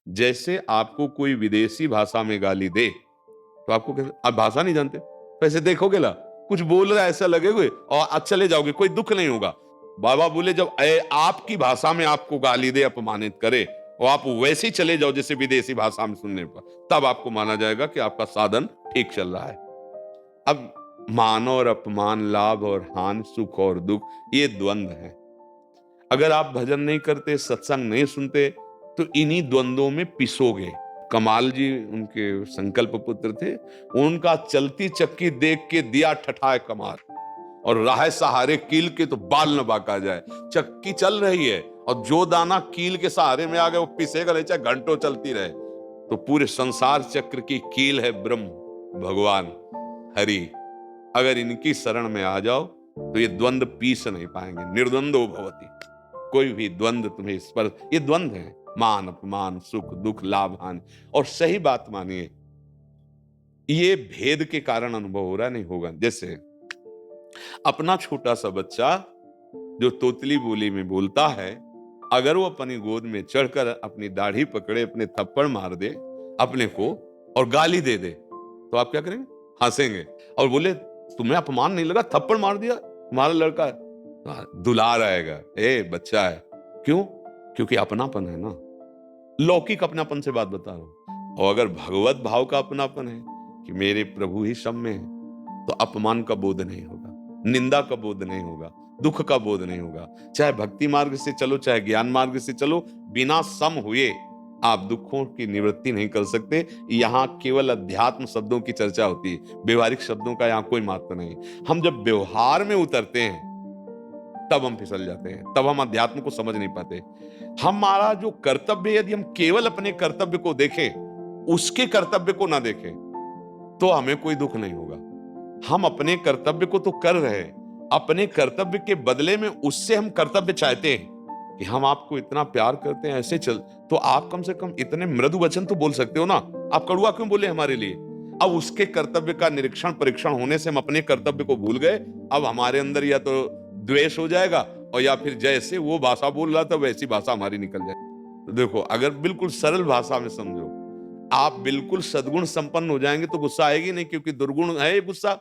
जैसे आपको कोई विदेशी भाषा में गाली दे, तो आपको कैसे, आप भाषा नहीं जानते, तो ऐसे देखोगे ला, कुछ बोल रहा है ऐसा लगेगा और आज चले जाओगे, कोई दुख नहीं होगा। बाबा बोले जब आपकी भाषा में आपको गाली दे, अपमानित करे, और आप वैसे ही चले जाओ जैसे विदेशी भाषा में सुनने पर, तब आपको माना जाएगा कि आपका साधन ठीक चल रहा है। अब मान और अपमान, लाभ और हानि, सुख और दुख, ये द्वंद्व है। अगर आप भजन नहीं करते, सत्संग नहीं सुनते, तो इन्हीं द्वंद्वों में पिसोगे। कमाल जी उनके संकल्प पुत्र थे, उनका चलती चक्की देख के दिया ठठाए कमार, और राह सहारे कील के तो बाल न बाका जाए। चक्की चल रही है और जो दाना कील के सहारे में आ गया वो पिसेगा नहीं, चाहे घंटों चलती रहे। तो पूरे संसार चक्र की कील है ब्रह्म भगवान हरि। अगर इनकी शरण में आ जाओ तो ये द्वंद्व पीस नहीं पाएंगे। निर्द्वंदो भवति, कोई भी द्वंद्व तुम्हें स्पर्श, ये द्वंद्व है, मान अपमान, सुख दुख, लाभ हानि। और सही बात मानिए, ये भेद के कारण अनुभव हो रहा नहीं होगा। जैसे अपना छोटा सा बच्चा जो तोतली बोली में बोलता है, अगर वो अपनी गोद में चढ़कर अपनी दाढ़ी पकड़े, अपने थप्पड़ मार दे अपने को और गाली दे दे, तो आप क्या करेंगे? हंसेंगे और बोले तुम्हें अपमान नहीं लगा, थप्पड़ मार दिया, तुम्हारा लड़का है। दुलार आएगा, ए बच्चा है। क्यों? क्योंकि अपनापन है ना, लौकिक अपनापन से बात बता रहा हूं। और अगर भगवत भाव का अपनापन है कि मेरे प्रभु ही सब में है, तो अपमान का बोध नहीं होगा, निंदा का बोध नहीं होगा, दुख का बोध नहीं होगा। चाहे भक्ति मार्ग से चलो, चाहे ज्ञान मार्ग से चलो, बिना सम हुए आप दुखों की निवृत्ति नहीं कर सकते। यहां केवल अध्यात्म शब्दों की चर्चा होती है, व्यवहारिक शब्दों का यहां कोई महत्व नहीं। हम जब व्यवहार में उतरते हैं तब हम फिसल जाते हैं, तब हम अध्यात्म को समझ नहीं पाते। हमारा जो कर्तव्य, यदि हम केवल अपने कर्तव्य को देखें, उसके कर्तव्य को ना देखें, तो हमें कोई दुख नहीं होगा। हम अपने कर्तव्य को तो कर रहे हैं, अपने कर्तव्य के बदले में उससे हम कर्तव्य चाहते हैं कि हम आपको इतना प्यार करते हैं, ऐसे चल, तो आप कम से कम इतने मृदु वचन तो बोल सकते हो ना। आप कड़वा क्यों बोले हमारे लिए? अब उसके कर्तव्य का निरीक्षण परीक्षण होने से हम अपने कर्तव्य को भूल गए। अब हमारे अंदर या तो द्वेष हो जाएगा, और या फिर जैसे वो भाषा बोल रहा था वैसी भाषा हमारी निकल जाए। तो देखो, अगर बिल्कुल सरल भाषा में समझो, आप बिल्कुल सद्गुण संपन्न हो जाएंगे तो गुस्सा आएगी नहीं, क्योंकि दुर्गुण है गुस्सा।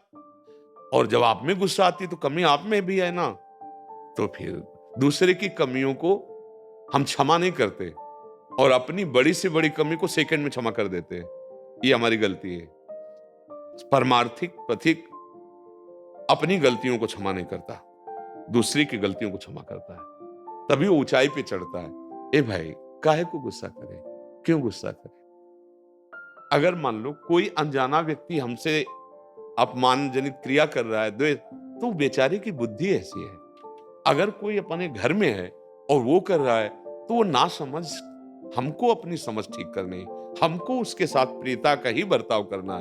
और जब आप में गुस्सा आती है तो कमी आप में भी है ना, तो फिर दूसरे की कमियों को हम क्षमा नहीं करते और अपनी बड़ी से बड़ी कमी को सेकंड में क्षमा कर देते हैं। ये हमारी गलती है। परमार्थिक पथिक अपनी गलतियों को क्षमा नहीं करता, दूसरी की गलतियों को क्षमा करता है, तभी वो ऊंचाई पे चढ़ता है। ए भाई, काहे को गुस्सा करे? क्यों गुस्सा करे? अगर मान लो कोई अनजाना व्यक्ति हमसे अपमानजनित क्रिया कर रहा है, द्वेष, तो बेचारे की बुद्धि ऐसी है। अगर कोई अपने घर में है और वो कर रहा है, तो वो ना समझ, हमको अपनी समझ ठीक करनी है, हमको उसके साथ प्रियता का ही बर्ताव करना है।